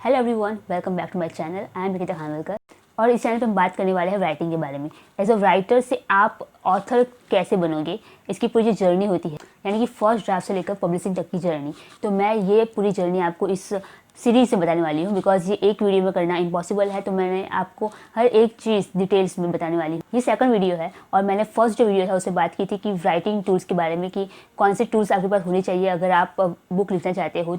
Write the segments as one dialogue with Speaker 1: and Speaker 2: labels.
Speaker 1: Hello everyone, welcome back to my channel. I am Nikita Khanwilkar और इस channel पे हम बात करने वाले हैं राइटिंग के बारे में। एज अ राइटर से आप ऑथर कैसे बनोगे, इसकी पूरी जो जर्नी होती है, यानी कि फर्स्ट ड्राफ्ट से लेकर पब्लिशिंग तक की जर्नी। तो मैं ये पूरी जर्नी आपको इस सीरीज़ से बताने वाली हूँ, बिकॉज ये एक वीडियो में करना इम्पॉसिबल है। तो मैंने आपको हर एक चीज़ डिटेल्स में बताने वाली हूँ। ये सेकंड वीडियो है और मैंने फर्स्ट जो वीडियो था उससे बात की थी कि राइटिंग टूल्स के बारे में, कि कौन से टूल्स आपके पास होने चाहिए अगर आप बुक लिखना चाहते हो।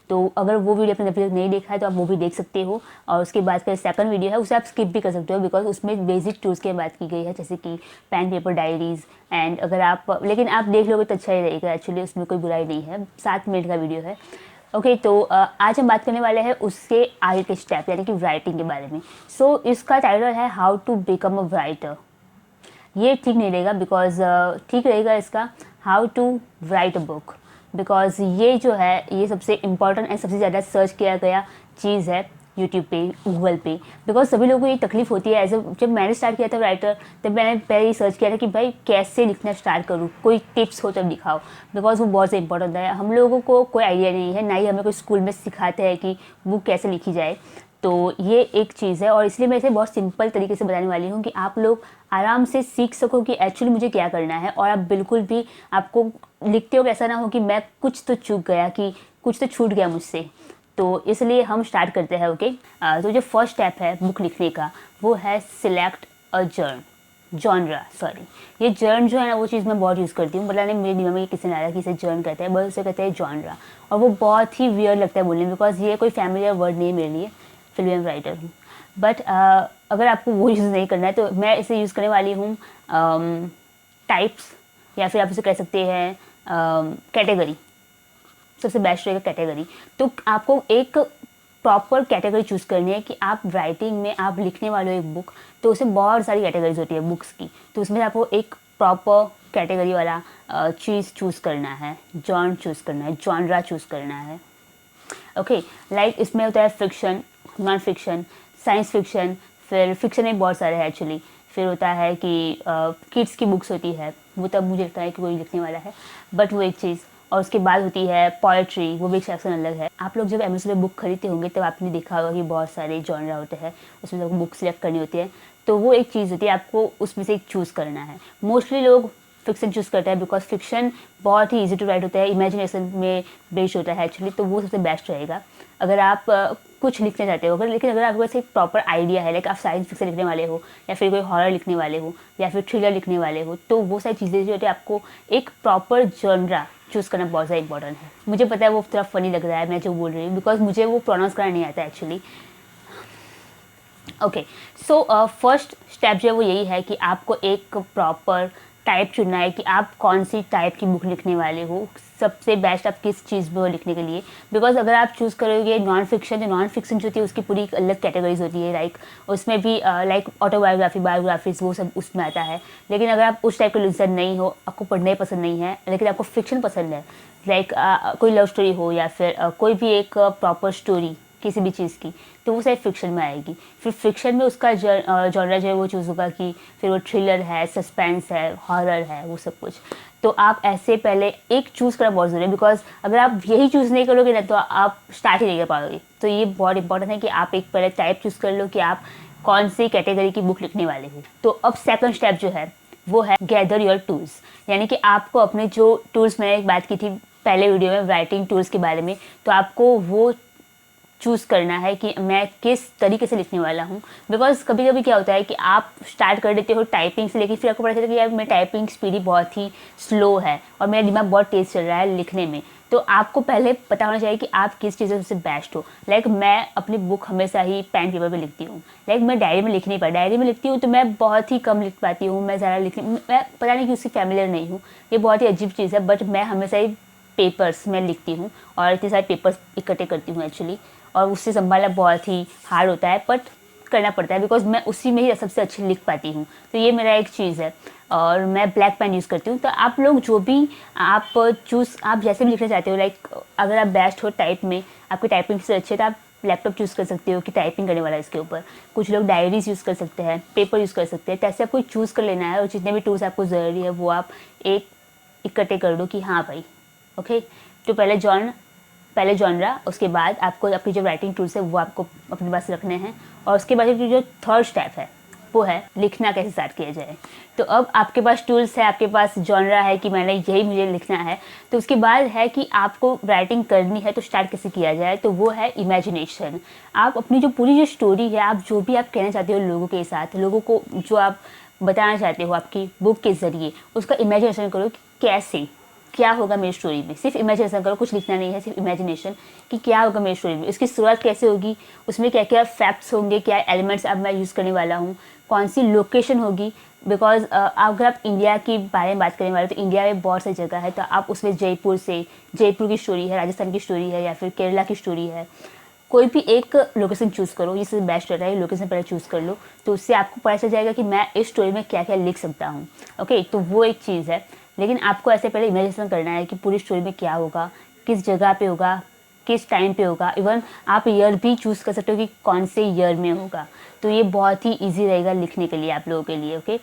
Speaker 1: तो अगर वो वीडियो आपने अभी तक नहीं देखा है तो आप वो भी देख सकते हो। और उसके बाद का सेकंड वीडियो है उसे आप स्किप भी कर सकते हो, बिकॉज उसमें बेसिक टूल्स की बात की गई है, जैसे कि पेन पेपर डायरीज़ एंड अगर आप, लेकिन आप देख लोगे तो अच्छा ही रहेगा। एक्चुअली उसमें कोई बुराई नहीं है, 7 मिनट का वीडियो है। ओके, तो आज हम बात करने वाले हैं उसके आगे के स्टेप, यानी कि राइटिंग के बारे में। सो इसका टाइटल है how to become a writer. ये ठीक नहीं रहेगा, बिकॉज ठीक रहेगा इसका how to write a book, because ये जो है ये सबसे इम्पॉर्टेंट एंड सबसे ज़्यादा सर्च किया गया चीज़ है यूट्यूब पे, गूगल पे। बिकॉज सभी लोगों को ये तकलीफ होती है। एज जब मैंने स्टार्ट किया था राइटर, तब मैंने पहले ही सर्च किया था कि भाई कैसे लिखना स्टार्ट करूँ, कोई टिप्स हो तब दिखाओ, बिकॉज वो बहुत ज़्यादा इंपॉर्टेंट है। हम लोगों को कोई आइडिया नहीं है, ना ही हमें कोई स्कूल में सिखाते हैं कि बुक कैसे लिखी जाए। तो ये एक चीज़ है और इसलिए मैं इसे बहुत सिंपल तरीके से बताने वाली हूँ कि आप लोग आराम से सीख सको कि एक्चुअली मुझे क्या करना है। और आप बिल्कुल भी, आपको लिखते हो ऐसा ना हो कि मैं कुछ तो चूक गया, कि कुछ तो छूट गया मुझसे। तो इसलिए हम स्टार्ट करते हैं। ओके, तो जो फर्स्ट स्टेप है बुक लिखने का वो है सिलेक्ट अ जॉनरा। सॉरी, ये जर्न जो है ना वो चीज़ मैं बहुत यूज़ करती हूँ। पता नहीं मेरे दिमाग में किसी ने आया कि इसे जर्न कहते हैं, बस उसे कहते हैं जॉनरा। और वो बहुत ही वियर्ड लगता है बोलने में, बिकॉज ये कोई फैमिलियर वर्ड नहीं है मेरे लिए। फिल्म राइटर हूँ, बट अगर आपको वो यूज़ नहीं करना है तो मैं इसे यूज़ करने वाली हूँ टाइप्स, या फिर आप इसे कह सकते हैं कैटेगरी। सबसे बेस्ट रहेगा कैटेगरी। तो आपको एक प्रॉपर कैटेगरी चूज़ करनी है कि आप राइटिंग में आप लिखने वाले हो एक बुक, तो उसमें बहुत सारी कैटेगरीज होती है बुक्स की। तो उसमें आपको एक प्रॉपर कैटेगरी वाला चीज़ चूज़ करना है, जॉन चूज़ करना है, जॉनरा चूज़ करना है। ओके, लाइक इसमें होता है fiction, non fiction, science fiction, फिर फिक्शन में बहुत सारे हैं एक्चुअली। फिर होता है कि किड्स की बुक्स होती है, वो तब मुझे लगता है कि कोई लिखने वाला है, बट वो एक चीज़। और उसके बाद होती है पोएट्री, वो भी एक सेक्शन अलग है। आप लोग जब अमेज़न पे बुक खरीदते होंगे तब आपने देखा होगा कि बहुत सारे जॉनरा होते हैं, उसमें आपको बुक सिलेक्ट करनी होती है। तो वो एक चीज़ होती है, आपको उसमें से एक चूज़ करना है। मोस्टली लोग फिक्शन चूज़ करता है, बिकॉज फिक्शन बहुत ही इजी टू राइट होता है, इमेजिनेशन में बेस्ड होता है एक्चुअली। तो वो सबसे बेस्ट रहेगा अगर आप कुछ लिखना चाहते हो। लेकिन अगर आपके पास एक प्रॉपर आइडिया है, लाइक आप साइंस फिक्शन लिखने वाले हो, या फिर कोई हॉरर लिखने वाले हो, या फिर थ्रिलर लिखने वाले हो, तो वो सारी चीज़ें जो होती है आपको एक प्रॉपर जॉनरा चूज़ करना बहुत ज़्यादा इंपॉर्टेंट है। मुझे पता है वो थोड़ा फनी लग रहा है मैं जो बोल रही हूँ, बिकॉज मुझे वो प्रोनाउंस करना नहीं आता actually. Okay, so first step जो है वो यही है कि आपको एक प्रॉपर टाइप चुनना है कि आप कौन सी टाइप की बुक लिखने वाले हो। सबसे बेस्ट आप किस चीज़ में हो लिखने के लिए, बिकॉज अगर आप चूज़ करोगे नॉन फिक्शन, तो नॉन फिक्शन जो होती है उसकी पूरी एक अलग कैटेगरीज होती है। लाइक उसमें भी लाइक ऑटोबायोग्राफी, बायोग्राफीज, वो सब उसमें आता है। लेकिन अगर आप उस टाइप के इंसान नहीं हो, आपको पढ़ना ही पसंद नहीं है, लेकिन आपको फिक्शन पसंद है, लाइक कोई लव स्टोरी हो या फिर कोई भी एक प्रॉपर स्टोरी किसी भी चीज़ की, तो वो शायद फिक्शन में आएगी। फिर फिक्शन में उसका जॉनरा जो है वो चूज़ होगा कि फिर वो थ्रिलर है, सस्पेंस है, हॉरर है, वो सब कुछ। तो आप ऐसे पहले एक चूज़ करना बहुत ज़रूरी है, बिकॉज अगर आप यही चूज़ नहीं करोगे ना तो आप स्टार्ट ही नहीं कर पाओगे। तो ये बहुत इंपॉर्टेंट है कि आप एक पहले टाइप चूज़ कर लो कि आप कौन सी कैटेगरी की बुक लिखने वाले हो। तो अब सेकंड स्टेप जो है वो है गैदर योर टूल्स, यानी कि आपको अपने जो टूल्स, मैंने बात की थी पहले वीडियो में राइटिंग टूल्स के बारे में, तो आपको वो चूज़ करना है कि मैं किस तरीके से लिखने वाला हूँ। बिकॉज कभी कभी क्या होता है कि आप स्टार्ट कर देते हो टाइपिंग से, लेकिन फिर आपको पता चलता है कि यार मेरी टाइपिंग स्पीड ही बहुत ही स्लो है और मेरा दिमाग बहुत तेज़ चल रहा है लिखने में। तो आपको पहले पता होना चाहिए कि आप किस चीज़ से सबसे बेस्ट हो। लाइक मैं अपनी बुक हमेशा ही पेन पेपर पे लिखती हूँ। लाइक मैं डायरी में लिख नहीं पाती, डायरी में लिखती हूँ तो मैं बहुत ही कम लिख पाती हूँ। मैं ज़्यादा लिखने, मैं पता नहीं कि उससे फैमिलियर नहीं हूँ, ये बहुत ही अजीब चीज़ है, बट मैं हमेशा ही पेपर्स में लिखती हूँ और इतने सारे पेपर्स इकट्ठे करती हूँ एक्चुअली। और उससे संभालना बहुत ही हार्ड होता है, बट करना पड़ता है, बिकॉज मैं उसी में ही सबसे अच्छी लिख पाती हूँ। तो ये मेरा एक चीज़ है। और मैं ब्लैक पेन यूज़ करती हूँ। तो आप लोग जो भी आप चूज़, आप जैसे भी लिखना चाहते हो, लाइक अगर आप बेस्ट हो टाइप में, आपकी टाइपिंग से अच्छी है, तो आप लैपटॉप चूज़ कर सकते हो कि टाइपिंग करने वाला है इसके ऊपर। कुछ लोग डायरीज यूज़ कर सकते हैं, पेपर यूज़ कर सकते हैं। तो ऐसे आपको चूज़ कर लेना है और जितने भी टूल्स आपको ज़रूरी है वो आप एक इकट्ठे कर दो कि हाँ भाई। ओके, तो पहले जॉन पहले जॉनरा, उसके बाद आपको आपकी जो राइटिंग टूल्स है वो आपको अपने पास रखने हैं, और उसके बाद जो थर्ड स्टेप है वो है लिखना कैसे स्टार्ट किया जाए। तो अब आपके पास टूल्स है, आपके पास जॉनरा है कि मैंने यही मुझे लिखना है, तो उसके बाद है कि आपको राइटिंग करनी है तो स्टार्ट कैसे किया जाए, तो वो है इमेजिनेशन। आप अपनी जो पूरी जो स्टोरी है, आप जो भी आप कहना चाहते हो लोगों के साथ, लोगों को जो आप बताना चाहते हो आपकी बुक के ज़रिए, उसका इमेजिनेशन करो कि कैसे क्या होगा मेरी स्टोरी में। सिर्फ इमेजिनेशन करो, कुछ लिखना नहीं है, सिर्फ इमेजिनेशन कि क्या होगा मेरी स्टोरी में, उसकी शुरुआत कैसे होगी, उसमें क्या क्या फैक्ट्स होंगे, क्या एलिमेंट्स अब मैं यूज़ करने वाला हूँ, कौन सी लोकेशन होगी। बिकॉज अगर आप इंडिया के बारे में बात करने वाले तो इंडिया में बहुत सारी जगह है, तो आप उसमें जयपुर की स्टोरी है, राजस्थान की स्टोरी है, या फिर केरला की स्टोरी है, कोई भी एक लोकेशन चूज़ करो, ये सबसे बेस्ट रहता है, लोकेशन पहले चूज़ कर लो, तो उससे आपको पता चल जाएगा कि मैं इस स्टोरी में क्या क्या लिख सकता हूँ। ओके, तो वो एक चीज़ है। लेकिन आपको ऐसे पहले इमेजिनेशन करना है कि पूरी स्टोरी में क्या होगा, किस जगह पे होगा, किस टाइम पे होगा। इवन आप ईयर भी चूज़ कर सकते हो कि कौन से ईयर में होगा, तो ये बहुत ही ईजी रहेगा लिखने के लिए आप लोगों के लिए। ओके,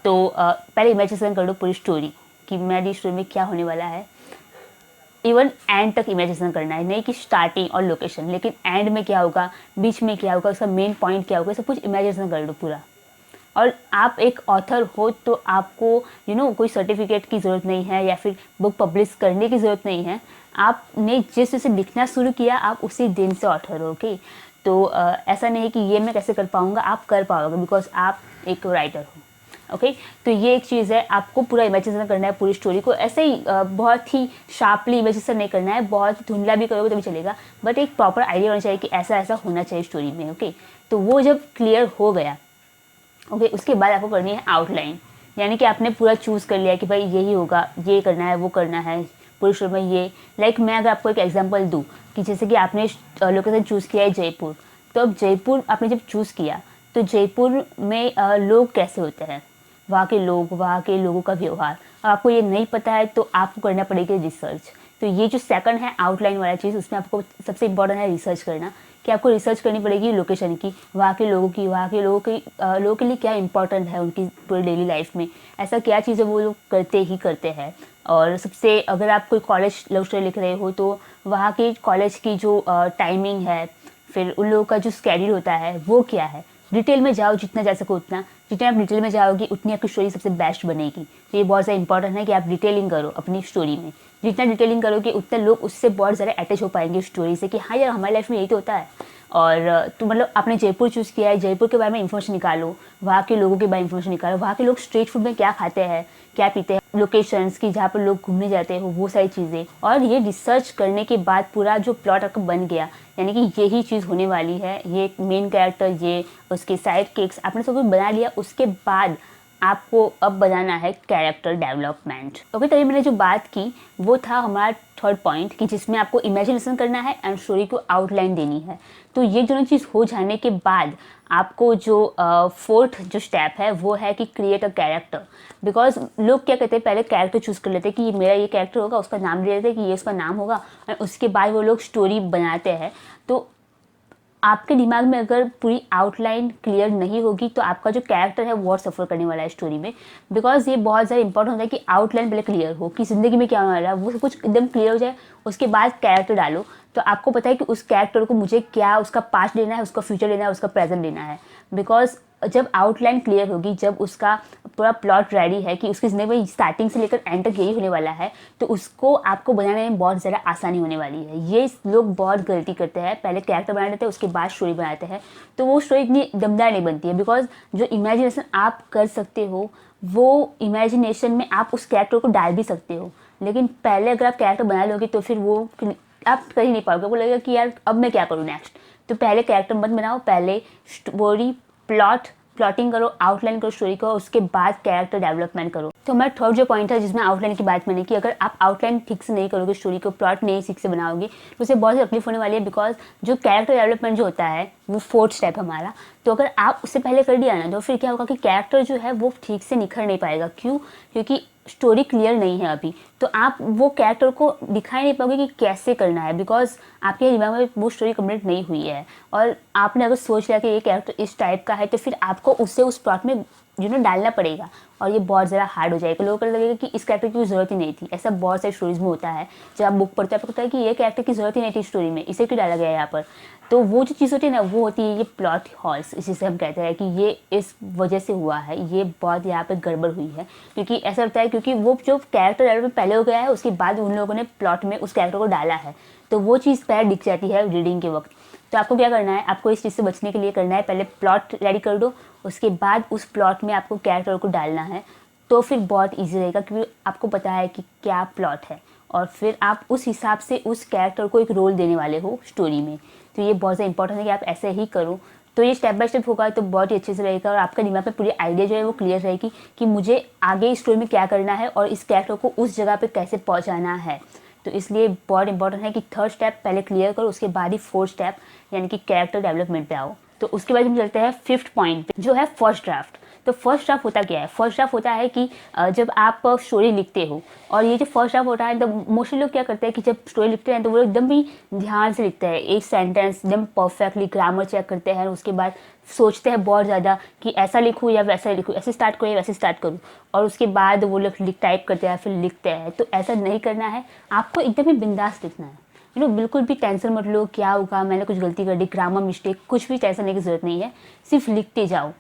Speaker 1: तो पहले इमेजिनेशन कर लो पूरी स्टोरी कि मेरी स्टोरी में क्या होने वाला है। इवन एंड तक इमेजिनेशन करना है, नहीं कि स्टार्टिंग और लोकेशन, लेकिन एंड में क्या होगा, बीच में क्या होगा, उसका मेन पॉइंट क्या होगा, सब कुछ इमेजिनेशन कर लो पूरा। और आप एक ऑथर हो तो आपको कोई सर्टिफिकेट की ज़रूरत नहीं है, या फिर बुक पब्लिश करने की ज़रूरत नहीं है। आपने जिस से लिखना शुरू किया आप उसी दिन से ऑथर हो। ओके, तो ऐसा नहीं है कि ये मैं कैसे कर पाऊँगा, आप कर पाओगे बिकॉज आप एक राइटर हो। ओके, तो ये एक चीज़ है, आपको पूरा इमेजिनेशन करना है पूरी स्टोरी को। ऐसे ही बहुत ही शार्पली इमेजिनेशन नहीं करना है, बहुत धुंधला भी करोगे तो भी चलेगा, बट एक प्रॉपर आइडिया होना चाहिए कि ऐसा ऐसा होना चाहिए स्टोरी में। ओके, तो वो जब क्लियर हो गया, ओके, उसके बाद आपको करनी है आउटलाइन, यानी कि आपने पूरा चूज़ कर लिया कि भाई यही होगा, ये करना है, वो करना है पूरी स्टोरी में। ये लाइक मैं अगर आपको एक एग्जांपल दूँ कि जैसे कि आपने लोकेशन चूज़ किया है जयपुर, तो अब जयपुर आपने जब चूज़ किया तो जयपुर में लोग कैसे होते हैं, वहाँ के लोगों का व्यवहार, अब आपको ये नहीं पता है तो आपको करना पड़ेगी रिसर्च। तो ये जो सेकंड है आउटलाइन वाला चीज़, उसमें आपको सबसे इम्पोर्टेंट है रिसर्च करना, कि आपको रिसर्च करनी पड़ेगी लोकेशन की, वहाँ के लोगों के लिए क्या इंपॉर्टेंट है उनकी पूरी डेली लाइफ में, ऐसा क्या चीज़ें वो लोग करते हैं। और सबसे अगर आप कोई कॉलेज लव स्टोरी लिख रहे हो तो वहाँ के कॉलेज की जो टाइमिंग है, फिर उन लोगों का जो स्केड्यूल होता है वो क्या है। डिटेल में जाओ, जितना जा सको उतना, जितना आप डिटेल में जाओगे उतनी आपकी स्टोरी सबसे बेस्ट बनेगी। तो ये बहुत ज़्यादा इंपॉर्टेंट है कि आप डिटेलिंग करो अपनी स्टोरी में, जितना डिटेलिंग करोगे उतने लोग उससे बहुत ज़्यादा अटैच हो पाएंगे स्टोरी से कि हाँ यार हमारी लाइफ में यही तो होता है। और तो मतलब आपने जयपुर चूज़ किया है, जयपुर के बारे में इन्फॉर्मेशन निकालो, वहाँ के लोगों के बारे में इन्फॉर्मेशन निकालो, वहाँ के लोग स्ट्रीट फूड में क्या खाते हैं, क्या पीते हैं, लोकेशंस की जहाँ पर लोग घूमने जाते हो, वो सारी चीज़ें। और ये रिसर्च करने के बाद पूरा जो प्लॉट आपका बन गया, यानी कि यही चीज़ होने वाली है, ये मेन कैरेक्टर, ये उसके साइड किक्स, आपने सब कुछ बना लिया, उसके बाद आपको अब बनाना है कैरेक्टर डेवलपमेंट। ओके, तो ये मैंने जो बात की वो था हमारा थर्ड पॉइंट, कि जिसमें आपको इमेजिनेशन करना है एंड स्टोरी को आउटलाइन देनी है। तो ये दोनों चीज़ हो जाने के बाद आपको जो फोर्थ जो स्टेप है वो है कि क्रिएट अ कैरेक्टर। बिकॉज लोग क्या कहते हैं, पहले कैरेक्टर चूज़ कर लेते हैं कि ये मेरा ये कैरेक्टर होगा, उसका नाम ले लेते हैं कि ये उसका नाम होगा, और उसके बाद वो लोग स्टोरी बनाते हैं। तो आपके दिमाग में अगर पूरी आउटलाइन क्लियर नहीं होगी तो आपका जो कैरेक्टर है वो सफ़र करने वाला है स्टोरी में। बिकॉज ये बहुत ज़्यादा इंपॉर्टेंट होता है कि आउटलाइन पहले क्लियर हो, कि ज़िंदगी में क्या होने वाला है वो सब कुछ एकदम क्लियर हो जाए, उसके बाद कैरेक्टर डालो, तो आपको पता है कि उस कैरेक्टर को मुझे क्या उसका पास्ट लेना है, उसका फ्यूचर लेना है, उसका प्रेजेंट लेना है। बिकॉज जब आउटलाइन क्लियर होगी, जब उसका पूरा प्लॉट रेडी है कि उसकी ज़िंदगी में स्टार्टिंग से लेकर एंड तक यही होने वाला है, तो उसको आपको बनाने में बहुत ज़्यादा आसानी होने वाली है। ये लोग बहुत गलती करते हैं, पहले कैरेक्टर बना लेते हैं उसके बाद स्टोरी बनाते हैं, तो वो स्टोरी इतनी दमदार नहीं बनती है। बिकॉज जो इमेजिनेशन आप कर सकते हो वो इमेजिनेशन में आप उस कैरेक्टर को डाल भी सकते हो, लेकिन पहले अगर आप कैरेक्टर बना लोगे तो फिर वो आप कर ही नहीं पाओगे, आपको लगेगा कि यार अब मैं क्या करूँ नेक्स्ट। तो पहले कैरेक्टर मत बनाओ, पहले स्टोरी प्लॉटिंग करो, आउटलाइन करो स्टोरी को, उसके बाद कैरेक्टर डेवलपमेंट करो। तो हमारा थर्ड जो पॉइंट है जिसमें आउटलाइन की बात मैंने की, अगर आप आउटलाइन ठीक से नहीं करोगे, स्टोरी को प्लॉट नहीं ठीक से बनाओगे तो उसे बहुत सी तकलीफ होने वाली है। बिकॉज जो कैरेक्टर डेवलपमेंट जो होता है वो फोर्थ स्टेप हमारा, तो अगर आप उससे पहले कर दिया ना तो फिर क्या होगा कि कैरेक्टर जो है वो ठीक से निखर नहीं पाएगा। क्यों? क्योंकि स्टोरी क्लियर नहीं है अभी, तो आप वो कैरेक्टर को दिखाई नहीं पाओगे कि कैसे करना है, बिकॉज आपके दिमाग में वो स्टोरी कंप्लीट नहीं हुई है। और आपने अगर सोच लिया कि ये कैरेक्टर इस टाइप का है तो फिर आपको उससे उस प्लॉट में डालना पड़ेगा और ये बहुत ज़्यादा हार्ड हो जाएगा। लोगों को लगेगा कि इस कैरेक्टर की कोई ज़रूरत ही नहीं थी। ऐसा बहुत सारी स्टोरीज में होता है, जब आप बुक पढ़ते हो आपको पता है कि ये कैरेक्टर की ज़रूरत ही नहीं थी स्टोरी में, इसे क्यों डाला गया है यहाँ पर। तो वो जो चीज़ होती है ना, वो होती है ये प्लॉट हॉल्स, जिसे हम कहते हैं कि ये इस वजह से हुआ है, ये बहुत यहाँ पे गड़बड़ हुई है। क्योंकि ऐसा लगता है क्योंकि वो जो कैरेक्टर डेवलपमेंट पहले हो गया है, उसके बाद उन लोगों ने प्लॉट में उस कैरेक्टर को डाला है, तो वो चीज़ पहले दिख जाती है रीडिंग के वक्त। तो आपको क्या करना है, आपको इस चीज़ से बचने के लिए करना है, पहले प्लॉट रेडी कर दो, उसके बाद उस प्लॉट में आपको कैरेक्टर को डालना है, तो फिर बहुत ईजी रहेगा क्योंकि आपको पता है कि क्या प्लॉट है और फिर आप उस हिसाब से उस कैरेक्टर को एक रोल देने वाले हो स्टोरी में। तो ये बहुत ज़्यादा इंपॉर्टेंट है कि आप ऐसे ही करो, तो ये स्टेप बाय स्टेप होगा तो बहुत ही अच्छे से रहेगा और आपका दिमाग में पूरी आइडिया जो है वो क्लियर रहेगी कि मुझे आगे स्टोरी में क्या करना है और इस कैरेक्टर को उस जगह पे कैसे पहुंचाना है। तो इसलिए बहुत इंपॉर्टेंट है कि थर्ड स्टेप पहले क्लियर करो, उसके बाद ही फोर्थ स्टेप यानी कि कैरेक्टर डेवलपमेंट पे आओ। तो उसके बाद हम चलते हैं फिफ्थ पॉइंट पे, जो है फर्स्ट ड्राफ्ट। तो फर्स्ट ड्राफ्ट होता क्या है? फर्स्ट ड्राफ्ट होता है कि जब आप स्टोरी लिखते हो, और ये जो फर्स्ट ड्राफ्ट होता है तो मोस्टली लोग क्या करते हैं कि जब स्टोरी लिखते हैं तो वो एकदम भी ध्यान से लिखते हैं, एक सेंटेंस एकदम परफेक्टली ग्रामर चेक करते हैं, उसके बाद सोचते हैं बहुत ज़्यादा कि ऐसा लिखूँ या वैसा लिखूँ, ऐसे स्टार्ट करूँ या वैसे स्टार्ट करूँ, और उसके बाद वो लोग टाइप करते हैं फिर लिखते हैं। तो ऐसा नहीं करना है, आपको एकदम ही बिंदास लिखना है। बिल्कुल भी टेंशन मत लो क्या होगा, मैंने कुछ गलती कर दी, ग्रामर मिस्टेक, कुछ भी टेंशन लेने की ज़रूरत नहीं है, सिर्फ लिखते जाओ।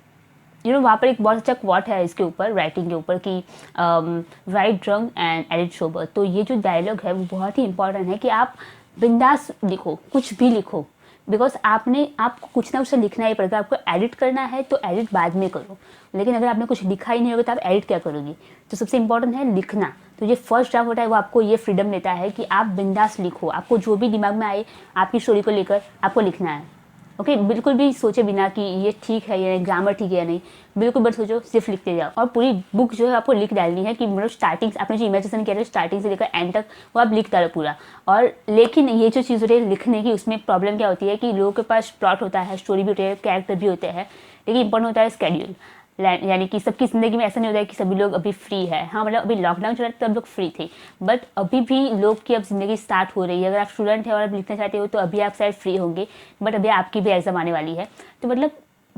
Speaker 1: वहाँ पर एक बहुत अच्छा क्वॉट है इसके ऊपर, राइटिंग के ऊपर, कि right drunk and edit sober. तो ये जो डायलॉग है वो बहुत ही इंपॉर्टेंट है कि आप बिंदास लिखो, कुछ भी लिखो, बिकॉज आपको कुछ ना कुछ लिखना ही पड़ेगा। आपको एडिट करना है तो एडिट बाद में करो, लेकिन अगर आपने कुछ लिखा ही नहीं होगा तो आप एडिट क्या करोगे। तो सबसे इंपॉर्टेंट है लिखना। तो ये फर्स्ट ड्राफ्ट होता है वो आपको ये फ्रीडम देता है कि आप बिंदास लिखो, आपको जो भी दिमाग में आए आपकी स्टोरी को लेकर आपको लिखना है। ओके, बिल्कुल भी सोचे बिना कि ये ठीक है या नहीं, ग्रामर ठीक है या नहीं, बिल्कुल मत सोचो, सिर्फ लिखते जाओ। और पूरी बुक जो है आपको लिख डालनी है कि मतलब स्टार्टिंग आपने जो इमेजिनेशन किया था स्टार्टिंग से लेकर एंड तक वो आप लिख डालो पूरा। और लेकिन ये जो चीज़ होती है लिखने की, उसमें प्रॉब्लम क्या होती है कि लोगों के पास प्लॉट होता है, स्टोरी भी होती है, कैरेक्टर भी होते हैं, लेकिन इंपॉर्टेंट होता है स्केड्यूल। यानी कि सबकी ज़िंदगी में ऐसा नहीं होता है कि सभी लोग अभी फ्री है। हाँ, मतलब अभी लॉकडाउन चल रहा था तब लोग फ्री थे, बट अभी भी लोग की अब ज़िंदगी स्टार्ट हो रही है। अगर आप स्टूडेंट हैं और आप लिखना चाहते हो तो अभी आप शायद फ्री होंगे, बट अभी आपकी भी एग्ज़ाम आने वाली है। तो मतलब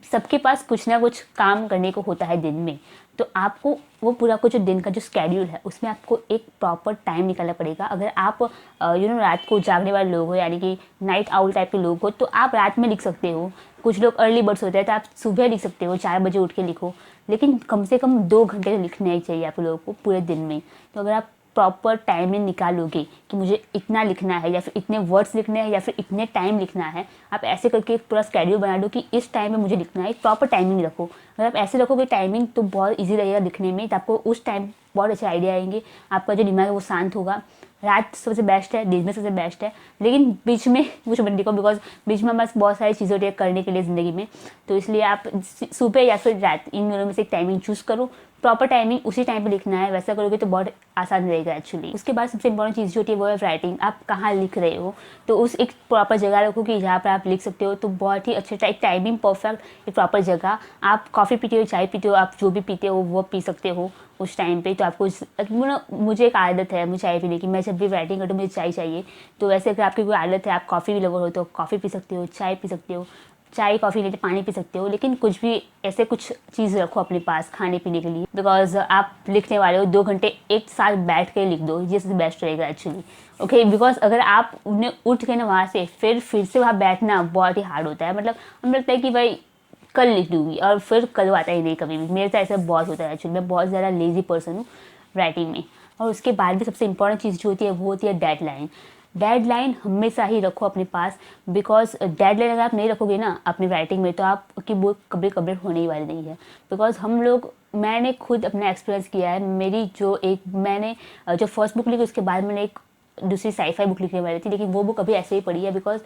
Speaker 1: सबके पास कुछ ना कुछ काम करने को होता है दिन में, तो आपको वो पूरा कुछ जो दिन का जो स्केड्यूल है उसमें आपको एक प्रॉपर टाइम निकालना पड़ेगा। अगर आप रात को जागने वाले लोग हो, यानी कि नाइट आउल टाइप के लोग हो, तो आप रात में लिख सकते हो। कुछ लोग अर्ली बर्ड्स होते हैं तो आप सुबह लिख सकते हो, 4 बजे उठ के लिखो, लेकिन कम से कम 2 घंटे तो लिखना ही चाहिए आप लोगों को पूरे दिन में। तो अगर आप प्रॉपर टाइमिंग निकालोगे कि मुझे इतना लिखना है या फिर इतने वर्ड्स लिखने हैं या फिर इतने टाइम लिखना है, आप ऐसे करके एक पूरा स्केड्यूल बना दो कि इस टाइम में मुझे लिखना है, एक प्रॉपर टाइमिंग रखो। अगर आप ऐसे रखोगे टाइमिंग तो बहुत ईजी रहेगा लिखने में, तो आपको उस टाइम बहुत अच्छे आइडिया आएंगे, आपका जो दिमाग है वो शांत होगा। रात सबसे बेस्ट है, दिन में सबसे बेस्ट है, लेकिन बीच में कुछ मत लिखो, बिकॉज बीच में हमारे बहुत सारी चीज़ें होती है करने के लिए ज़िंदगी में। तो इसलिए आप सुबह या फिर रात, इन दोनों में से एक टाइमिंग चूज़ करो, प्रॉपर टाइमिंग उसी टाइम पे लिखना है, वैसा करोगे तो बहुत आसान रहेगा एक्चुअली। उसके बाद सबसे इंपॉर्टेंट चीज़ जो होती है वो है राइटिंग। आप कहाँ लिख रहे हो, तो उस एक प्रॉपर जगह रखो कि जहाँ पर आप लिख सकते हो, तो बहुत ही अच्छे टाइमिंग परफेक्ट, एक प्रॉपर जगह। आप कॉफ़ी पीते हो, चाय पीते हो, आप जो भी पीते हो वो पी सकते हो उस टाइम पे। तो आपको मुझे एक आदत है मुझे चाय पीने की, मैं जब भी राइटिंग करती हूँ मुझे चाय चाहिए। तो वैसे अगर आपकी कोई आदत है, आप कॉफ़ी भी लवर हो तो कॉफ़ी पी सकते हो, चाय पी सकते हो, चाय कॉफ़ी नहीं तो पानी पी सकते हो, लेकिन कुछ भी ऐसे कुछ चीज़ रखो अपने पास खाने पीने के लिए, बिकॉज आप लिखने वाले हो 2 घंटे एक साथ बैठ के लिख दो, ये सबसे बेस्ट रहेगा एक्चुअली। ओके, बिकॉज अगर आप उन्हें उठ के ना वहाँ से फिर से वहाँ बैठना बहुत ही हार्ड होता है। मतलब हमें लगता है कि भाई कल लिख दूँगी और फिर कल आता ही नहीं कभी भी। मेरे साथ ऐसा बहुत होता है एक्चुअली, मैं बहुत ज़्यादा लेज़ी पर्सन हूँ राइटिंग में। और उसके बाद भी सबसे इंपॉर्टेंट चीज़ जो होती है वो होती है डेडलाइन। डेडलाइन हमेशा ही रखो अपने पास, बिकॉज डेडलाइन अगर आप नहीं रखोगे ना अपनी राइटिंग में तो आपकी बुक कभी कंप्लीट होने ही वाली नहीं है। बिकॉज मैंने खुद अपना एक्सपीरियंस किया है। मैंने जो फर्स्ट बुक लिखी उसके बाद मैंने एक दूसरी साईफाई बुक लिखने वाली थी, लेकिन वो बुक अभी ऐसे ही पड़ी है, बिकॉज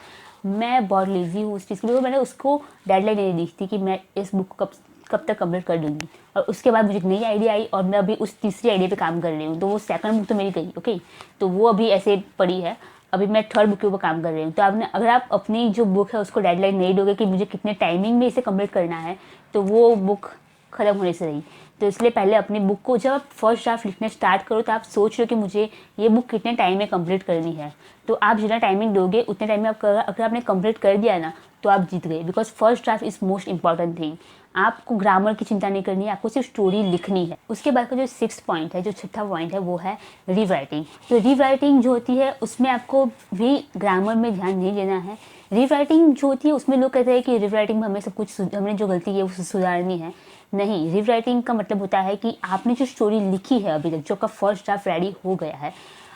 Speaker 1: मैं बहुत लेज़ी हूँ उस चीज़ के लिए। मैंने उसको डेडलाइन नहीं दी थी कि मैं इस बुक को कब तक कंप्लीट कर दूँगी, और उसके बाद मुझे एक नई आइडिया आई और मैं अभी उस तीसरी आइडिया पे काम कर रही हूँ। तो वो सेकंड बुक तो मेरी गई, ओके, तो वो अभी ऐसे पड़ी है। अभी मैं थर्ड बुक के ऊपर काम कर रही हूँ। तो अगर आप अपनी जो बुक है उसको डेडलाइन नहीं दोगे कि मुझे कितने टाइमिंग में इसे कंप्लीट करना है, तो वो बुक ख़त्म होने से रही। तो इसलिए पहले अपनी बुक को, जब आप फर्स्ट ड्राफ्ट लिखने स्टार्ट करो तो आप सोच लो कि मुझे ये बुक कितने टाइम में कंप्लीट करनी है। तो आप जितना टाइमिंग दोगे उतने टाइम में अगर आपने कंप्लीट कर दिया ना, तो आप जीत गए, because first draft is most important thing. आपको ग्रामर की चिंता नहीं करनी है, आपको सिर्फ स्टोरी लिखनी है। उसके बाद का जो 6th पॉइंट है, जो 6था पॉइंट है, वो है रीराइटिंग। तो रीराइटिंग जो होती है उसमें आपको भी ग्रामर में ध्यान नहीं देना है। रीराइटिंग जो होती है उसमें लोग कहते हैं कि रीराइटिंग में हमें सब कुछ, हमने जो गलती की है वो सुधारनी है। नहीं, रीराइटिंग का मतलब होता है कि आपने जो स्टोरी लिखी है अभी तक, जो आपका फर्स्ट ड्राफ्ट रेडी हो गया है,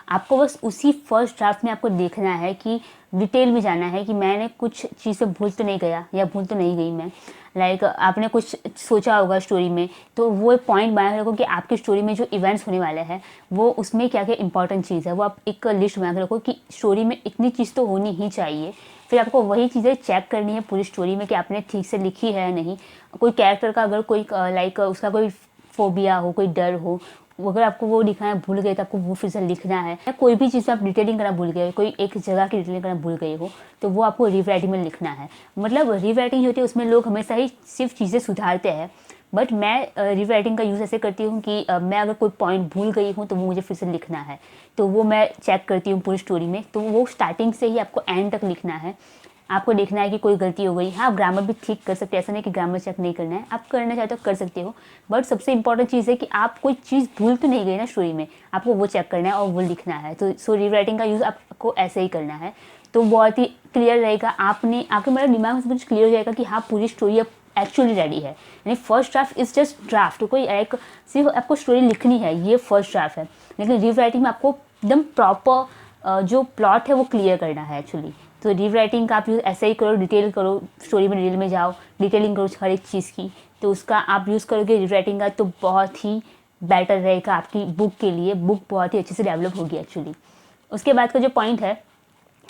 Speaker 1: आपको बस उसी फर्स्ट ड्राफ्ट में आपको देखना है कि डिटेल में जाना है कि मैंने कुछ चीज़ें भूल तो नहीं गया या भूल तो नहीं गई मैं। लाइक आपने कुछ सोचा होगा स्टोरी में, तो वो पॉइंट बना रखो कि आपकी स्टोरी में जो इवेंट्स होने वाले हैं वो उसमें क्या क्या इंपॉर्टेंट चीज़ है, वो आप एक लिस्ट बना के रखो कि स्टोरी में इतनी चीज़ तो होनी ही चाहिए। फिर आपको वही चीज़ें चेक करनी है पूरी स्टोरी में कि आपने ठीक से लिखी है या नहीं। कोई कैरेक्टर का अगर कोई लाइक उसका कोई फोबिया हो, कोई डर हो, अगर आपको वो लिखना है भूल गए तो आपको वो फिर से लिखना है। या कोई भी चीज़ आप डिटेलिंग करना भूल गए, कोई एक जगह की डिटेलिंग करना भूल गए हो, तो वो आपको रीराइटिंग में लिखना है। मतलब रीराइटिंग जो होती है उसमें लोग हमेशा ही सिर्फ चीज़ें सुधारते हैं, बट मैं रीराइटिंग का यूज़ ऐसे करती हूँ कि मैं अगर कोई पॉइंट भूल गई हूँ तो वो मुझे फिर से लिखना है, तो वो मैं चेक करती हूँ पूरी स्टोरी में। तो वो स्टार्टिंग से ही आपको एंड तक लिखना है। आपको देखना है कि कोई गलती हो गई। हाँ, आप ग्रामर भी ठीक कर सकते हैं, ऐसा नहीं कि ग्रामर चेक नहीं करना है, आप करना चाहते हो कर सकते हो, बट सबसे इंपॉर्टेंट चीज़ है कि आप कोई चीज़ भूल तो नहीं गई ना स्टोरी में, आपको वो चेक करना है और वो लिखना है। तो सो रीराइटिंग का यूज़ आपको ऐसे ही करना है, तो बहुत ही क्लियर रहेगा। आपने आपके मतलब दिमाग में सब कुछ क्लियर हो जाएगा कि हाँ पूरी स्टोरी अब एक्चुअली रेडी है। यानी first draft is just draft, कोई एक सिर्फ आपको स्टोरी लिखनी है, ये फर्स्ट ड्राफ्ट है। लेकिन रीराइटिंग में आपको एकदम प्रॉपर जो प्लॉट है वो क्लियर करना है एक्चुअली। तो रीराइटिंग का आप यूज़ ऐसे ही करो, डिटेल करो, स्टोरी में डिटेल में जाओ, डिटेलिंग करो हर एक चीज़ की, तो उसका आप यूज़ करोगे रीराइटिंग का, तो बहुत ही बेटर रहेगा आपकी बुक के लिए। बुक बहुत ही अच्छे से डेवलप होगी एक्चुअली। उसके बाद का जो पॉइंट है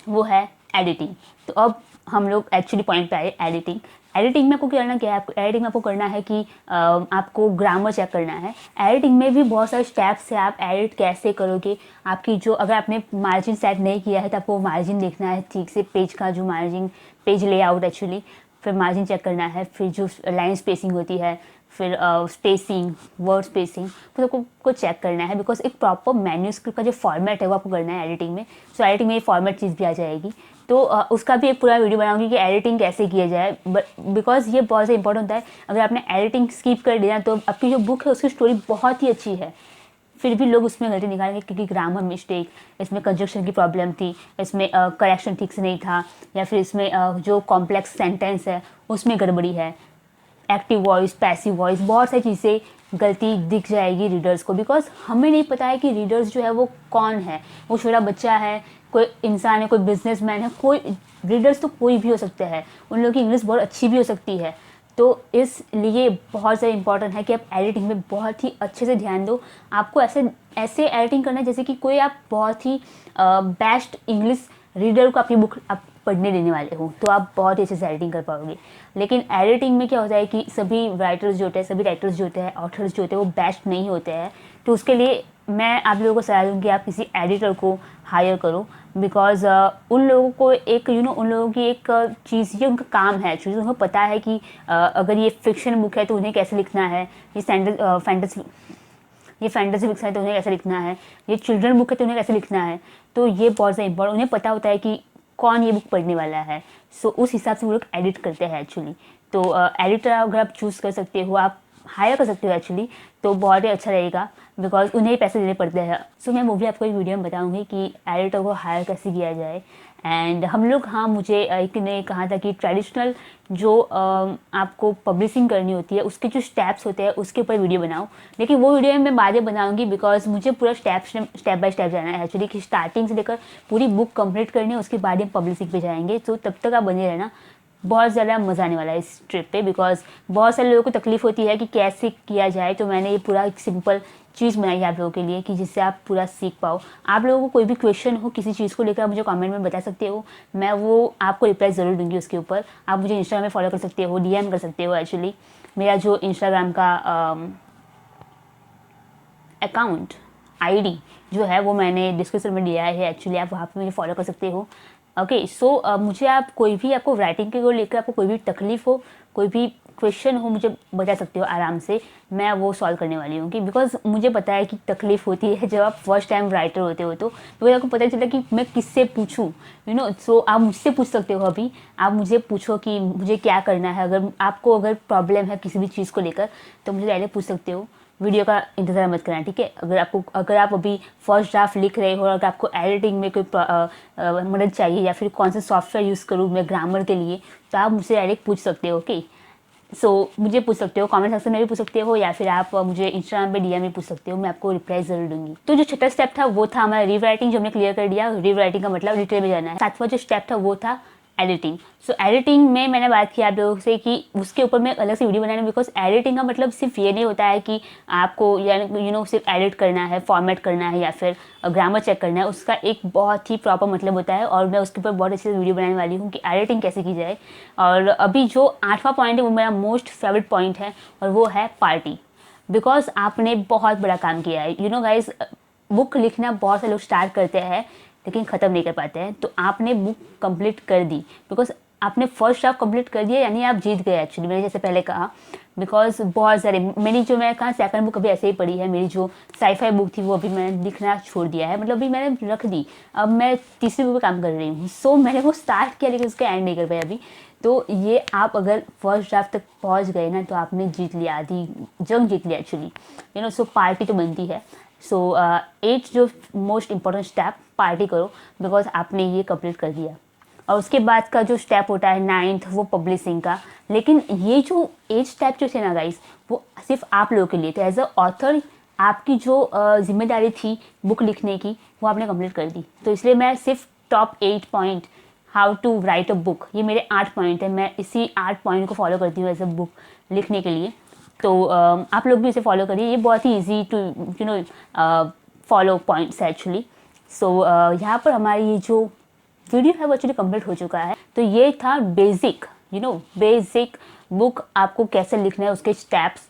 Speaker 1: वो है एडिटिंग। तो अब हम लोग एक्चुअली पॉइंट पे आए, एडिटिंग। एडिटिंग में आपको करना क्या है, आपको एडिटिंग में आपको करना है कि आपको ग्रामर चेक करना है। एडिटिंग में भी बहुत सारे स्टेप्स है, आप एडिट कैसे करोगे। आपकी जो, अगर आपने मार्जिन सेट नहीं किया है तो आपको मार्जिन देखना है ठीक से, पेज का जो मार्जिन, पेज लेआउट एक्चुअली, फिर मार्जिन चेक करना है, फिर जो लाइन स्पेसिंग होती है, फिर स्पेसिंग, वर्ड स्पेसिंग, तो आपको चेक करना है। बिकॉज एक प्रॉपर मैन्यूस्क्रिप्ट का जो फॉर्मेट है वो आपको करना है एडिटिंग में। सो एडिटिंग में ये फॉर्मेट चीज़ भी आ जाएगी, तो उसका भी एक पूरा वीडियो बनाऊंगी कि एडिटिंग कैसे किया जाए। बिकॉज ये बहुत ज़्यादा इंपॉर्टेंट होता है। अगर आपने एडिटिंग स्किप कर दिया तो आपकी जो बुक है उसकी स्टोरी बहुत ही अच्छी है, फिर भी लोग उसमें गलती निकालेंगे क्योंकि ग्रामर मिस्टेक, इसमें कंजक्शन की प्रॉब्लम थी, इसमें करेक्शन ठीक से नहीं था, या फिर इसमें जो कॉम्प्लेक्स सेंटेंस है उसमें गड़बड़ी है, एक्टिव वॉइस, पैसिव वॉइस, बहुत सारी चीज़ें गलती दिख जाएगी रीडर्स को। बिकॉज हमें नहीं पता है कि रीडर्स जो है वो कौन है, वो छोटा बच्चा है, कोई इंसान है, कोई बिजनेसमैन है, कोई रीडर्स तो कोई भी हो सकता है, उन लोगों की इंग्लिश बहुत अच्छी भी हो सकती है। तो इसलिए बहुत ज़्यादा इंपॉर्टेंट है कि आप एडिटिंग में बहुत ही अच्छे से ध्यान दो। आपको ऐसे एडिटिंग करना है जैसे कि कोई आप बहुत ही बेस्ट इंग्लिश रीडर को आपकी बुक आप पढ़ने देने वाले हो, तो आप बहुत ही अच्छे से एडिटिंग कर पाओगे। लेकिन एडिटिंग में क्या होता है कि सभी राइटर्स जो होते हैं, सभी राइटर्स जो होते हैं, ऑथर्स जो होते हैं, वो बेस्ट नहीं होते हैं। तो उसके लिए मैं आप लोगों को सलाह दूँगी कि आप किसी एडिटर को हायर करो। बिकॉज उन लोगों को एक उन लोगों की एक चीज़, ये उनका काम है एक्चुअली, उनको पता है कि अगर ये फिक्शन बुक है तो उन्हें कैसे लिखना है, ये फैंटेसी बुक्स है तो उन्हें कैसे लिखना है, ये चिल्ड्रन बुक है तो उन्हें कैसे लिखना है। तो ये बहुत ज़्यादा इंपॉर्टेंट, उन्हें पता होता है कि कौन ये बुक पढ़ने वाला है। सो उस हिसाब से वो लोग एडिट करते हैं एक्चुअली। तो एडिटर अगर आप चूज़ कर सकते हो, आप हायर कर सकते हो एक्चुअली, तो बहुत ही अच्छा रहेगा। बिकॉज उन्हें ही पैसे देने पड़ते हैं। सो मैं वो भी आपको एक वीडियो में बताऊंगी कि एडिटर को हायर कैसे किया जाए। एंड हम लोग, हाँ, मुझे एक ने कहा था कि ट्रेडिशनल जो आपको पब्लिशिंग करनी होती है उसके जो स्टेप्स होते हैं उसके ऊपर वीडियो बनाओ। लेकिन वो वीडियो मैं बाद में बनाऊंगी, बिकॉज मुझे पूरा स्टेप बाय स्टेप जाना है एक्चुअली, कि स्टार्टिंग से लेकर पूरी बुक कंप्लीट करनी है, उसके बाद हम पब्लिशिंग पे जाएंगे। तो तब तक आप बने रहना, बहुत ज़्यादा मज़ा आने वाला है इस ट्रिप पे। बिकॉज बहुत सारे लोगों को तकलीफ़ होती है कि कैसे किया जाए, तो मैंने ये पूरा एक सिंपल चीज़ बनाई है आप लोगों के लिए कि जिससे आप पूरा सीख पाओ। आप लोगों को कोई भी क्वेश्चन हो किसी चीज़ को लेकर, आप मुझे कमेंट में बता सकते हो, मैं वो आपको रिप्लाई ज़रूर दूंगी उसके ऊपर। आप मुझे इंस्टाग्राम में फॉलो कर सकते हो, DM कर सकते हो। एक्चुअली मेरा जो इंस्टाग्राम का अकाउंट ID जो है वो मैंने डिस्क्रिप्शन में दिया है एक्चुअली, आप वहाँ पे मुझे फॉलो कर सकते हो। ओके, सो मुझे आप कोई भी, आपको राइटिंग के को लेकर आपको कोई भी तकलीफ़ हो, कोई भी क्वेश्चन हो मुझे बता सकते हो आराम से, मैं वो सॉल्व करने वाली हूँ कि बिकॉज मुझे पता है कि तकलीफ़ होती है जब आप फर्स्ट टाइम राइटर होते हो तो बिकॉज आपको पता चलता कि मैं किससे पूछूँ, यू नो। सो आप मुझसे पूछ सकते हो, अभी आप मुझे पूछो कि मुझे क्या करना है। अगर आपको अगर प्रॉब्लम है किसी भी चीज़ को लेकर तो मुझे डायरेक्ट पूछ सकते हो, वीडियो का इंतज़ार मत करना, ठीक है। अगर आप अभी फर्स्ट ड्राफ्ट लिख रहे हो और अगर आपको एडिटिंग में कोई मदद चाहिए या फिर कौन सा सॉफ्टवेयर यूज़ करूँ मैं ग्रामर के लिए, तो आप मुझसे डायरेक्ट पूछ सकते हो, ओके। सो मुझे पूछ सकते हो, कमेंट सेक्शन में भी पूछ सकते हो, या फिर आप मुझे इंस्टाग्राम पे डीएम में पूछ सकते हो, मैं आपको रिप्लाई जरूर दूंगी। तो जो छठा स्टेप था वो था हमारा रीराइटिंग, जो हमने क्लियर कर दिया। रीराइटिंग का मतलब डिटेल में जाना है। सातवां जो स्टेप था वो था एडिटिंग। सो एडिटिंग में मैंने बात की आप लोगों से कि उसके ऊपर मैं अलग से वीडियो बनाना, बिकॉज एडिटिंग का मतलब सिर्फ ये नहीं होता है कि आपको यू नो सिर्फ एडिट करना है, फॉर्मेट करना है या फिर ग्रामर चेक करना है। उसका एक बहुत ही प्रॉपर मतलब होता है और मैं उसके ऊपर बहुत अच्छे से वीडियो बनाने वाली हूँ कि एडिटिंग कैसे की जाए। और अभी जो 8वां पॉइंट है वो मेरा मोस्ट फेवरेट पॉइंट है और वो है पार्टी। बिकॉज आपने बहुत बड़ा काम किया है, यू नो गाइज। बुक लिखना बहुत से लोग स्टार्ट करते हैं लेकिन ख़त्म नहीं कर पाते हैं, तो आपने बुक कंप्लीट कर दी। बिकॉज आपने फर्स्ट ड्राफ्ट कंप्लीट कर दिया यानी आप जीत गए एक्चुअली, मैंने जैसे पहले कहा। बिकॉज बहुत सारे मेरी जो मैं कहा सेकंड बुक अभी ऐसे ही पड़ी है, मेरी जो साईफाई बुक थी वो अभी मैंने लिखना छोड़ दिया है, मतलब अभी मैंने रख दी। अब मैं तीसरी बुक पे काम कर रही हूँ। सो मैंने वो स्टार्ट किया लेकिन उसका एंड नहीं कर पाया अभी। तो ये आप अगर फर्स्ट ड्राफ्ट तक पहुँच गए ना तो आपने जीत लिया, आधी जंग जीत लिया actually, you know. So party तो बनती है। सो 8 जो मोस्ट इम्पॉर्टेंट स्टेप, पार्टी करो बिकॉज आपने ये कंप्लीट कर दिया। और उसके बाद का जो स्टेप होता है 9th वो पब्लिशिंग का। लेकिन ये जो 8 स्टेप जो थे ना गाइस वो सिर्फ आप लोगों के लिए थे। एज अ ऑथर आपकी जो जिम्मेदारी थी बुक लिखने की वो आपने कंप्लीट कर दी। तो इसलिए मैं सिर्फ top 8 point, how to write a book, ये मेरे 8 पॉइंट है, मैं इसी 8 पॉइंट को फॉलो करती हूँ एज अ बुक लिखने के लिए। तो आप लोग भी इसे फॉलो करिए, ये बहुत ही easy to you know follow points है एक्चुअली। सो यहाँ पर हमारी ये जो वीडियो है वो एक्चुअली कंप्लीट हो चुका है। तो ये था basic, you know basic book आपको कैसे लिखना है, उसके स्टेप्स,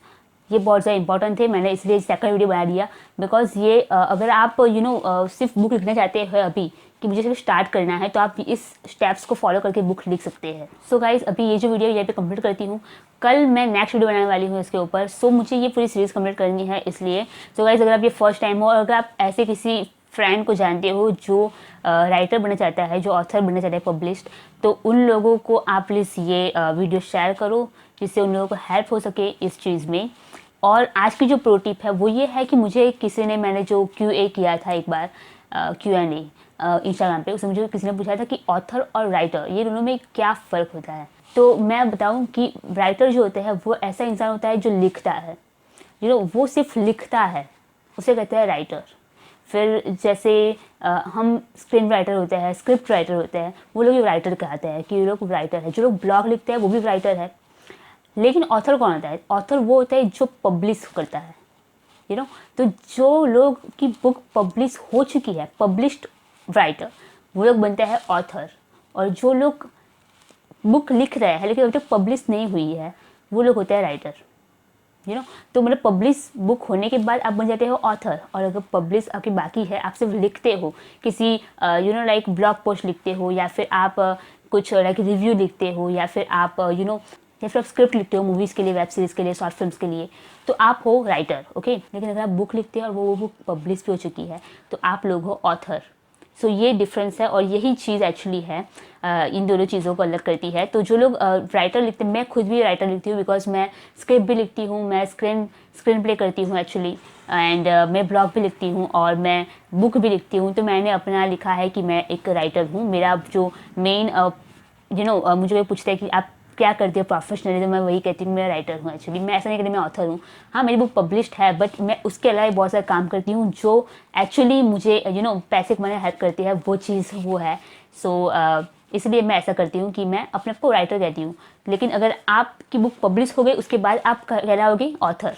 Speaker 1: ये बहुत ज़्यादा इंपॉर्टेंट थे। मैंने इसलिए सेकंड वीडियो बना दिया बिकॉज ये अगर आप यू नो सिर्फ बुक लिखना चाहते हैं अभी कि मुझे सिर्फ स्टार्ट करना है तो आप इस स्टेप्स को फॉलो करके बुक लिख सकते हैं। सो गाइज अभी ये जो वीडियो यहाँ पे कंप्लीट करती हूँ, कल मैं नेक्स्ट वीडियो बनाने वाली हूँ इसके ऊपर। सो मुझे ये पूरी सीरीज़ कंप्लीट करनी है इसलिए। सो गाइज अगर आप ये फर्स्ट टाइम हो और अगर आप ऐसे किसी फ्रेंड को जानते हो जो राइटर बनना चाहता है, जो ऑथर बनना चाहता है पब्लिश्ड, तो उन लोगों को आप प्लीज़ ये वीडियो शेयर करो जिससे उन लोगों को हेल्प हो सके इस चीज़ में। और आज की जो प्रो टिप है वो ये है कि मुझे किसी ने, मैंने जो QA किया था एक बार Q&A इंस्टाग्राम पे, उसमें मुझे किसी ने पूछा था कि ऑथर और राइटर ये दोनों में क्या फ़र्क होता है। तो मैं बताऊं कि राइटर जो होता है वो ऐसा इंसान होता है जो लिखता है, यू नो वो सिर्फ लिखता है, उसे कहते हैं राइटर। फिर जैसे हम स्क्रीन राइटर होते हैं, स्क्रिप्ट राइटर होते हैं, वो लोग राइटर कहते हैं कि ये लोग राइटर है। जो लोग ब्लॉग लिखते हैं वो भी राइटर है। लेकिन ऑथर कौन होता है? ऑथर वो होता है जो पब्लिश करता है, यू नो। तो जो लोग की बुक पब्लिश हो चुकी है, पब्लिश्ड राइटर, वो लोग बनते हैं ऑथर। और जो लोग बुक लिख रहे हैं लेकिन अभी तक पब्लिश नहीं हुई है वो लोग होते हैं राइटर, यू नो। तो मतलब पब्लिश बुक होने के बाद आप बन जाते हो ऑथर। और अगर पब्लिश आपकी बाकी है, आप सिर्फ लिखते हो, किसी you know like blog post लिखते हो या फिर आप कुछ लाइक रिव्यू लिखते हो या फिर आप यू नो या फिर आप स्क्रिप्ट लिखते हो मूवीज़ के लिए, वेब सीरीज़ के लिए, शॉर्ट फिल्म्स के लिए, तो आप हो राइटर, ओके। लेकिन अगर आप बुक लिखते हो और वो बुक पब्लिश भी हो चुकी है तो आप लोग हो ऑथर। सो ये डिफरेंस है और यही चीज़ एक्चुअली है इन दोनों चीज़ों को अलग करती है। तो जो लोग राइटर लिखते हैं, मैं खुद भी राइटर लिखती हूँ बिकॉज मैं स्क्रिप्ट भी लिखती हूँ, मैं स्क्रीन प्ले करती हूँ एक्चुअली, एंड मैं ब्लॉग भी लिखती हूँ और मैं बुक भी लिखती हूँ। तो मैंने अपना लिखा है कि मैं एक राइटर हूँ। मेरा जो मेन यू नो मुझे कोई पूछता है कि आप क्या करती हो प्रोफेशनली, तो मैं वही कहती हूँ मैं राइटर हूँ एक्चुअली। मैं ऐसा नहीं कहती मैं ऑथर हूँ। हाँ मेरी बुक पब्लिश्ड है बट मैं उसके अलावा बहुत सारा काम करती हूँ जो एक्चुअली मुझे यू नो पैसे कमाने हेल्प करती है, वो चीज़ वो है। सो इसलिए मैं ऐसा करती हूँ कि मैं अपने आप को राइटर कहती हूँ। लेकिन अगर आपकी बुक पब्लिश हो गई उसके बाद आप कहलाओगे ऑथर।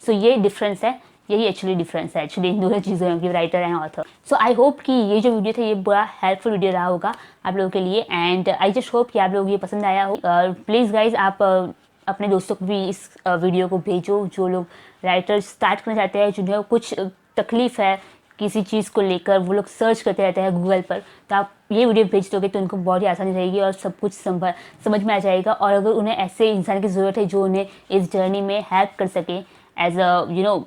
Speaker 1: सो ये डिफरेंस है, यही एक्चुअली डिफरेंस है एक्चुअली इन दोनों चीज़ों की, writer and author. So I hope कि ये जो वीडियो था ये बड़ा हेल्पफुल वीडियो रहा होगा आप लोगों के लिए, एंड आई जस्ट होप कि आप लोगों को ये पसंद आया हो। प्लीज़ गाइज आप अपने दोस्तों को भी इस वीडियो को भेजो जो लोग राइटर स्टार्ट करना चाहते हैं, जिन्हें कुछ तकलीफ़ है किसी चीज़ को लेकर वो लोग सर्च करते रहते हैं गूगल पर, तो आप ये वीडियो भेज दोगे तो उनको बहुत ही आसानी रहेगी और सब कुछ समझ में आ जाएगा। और अगर उन्हें ऐसे इंसान की ज़रूरत है जो उन्हें इस जर्नी में हेल्प कर सके एज अ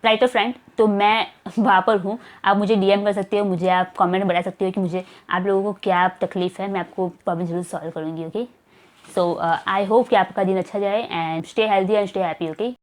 Speaker 1: राइटर फ्रेंड, तो मैं वहाँ पर हूँ। आप मुझे DM कर सकते हो, मुझे आप कमेंट बता सकते हो कि मुझे आप लोगों को क्या तकलीफ़ है, मैं आपको प्रॉब्लम ज़रूर सॉल्व करूँगी। ओके, सो आई होप कि आपका दिन अच्छा जाए and stay healthy and stay happy. Okay.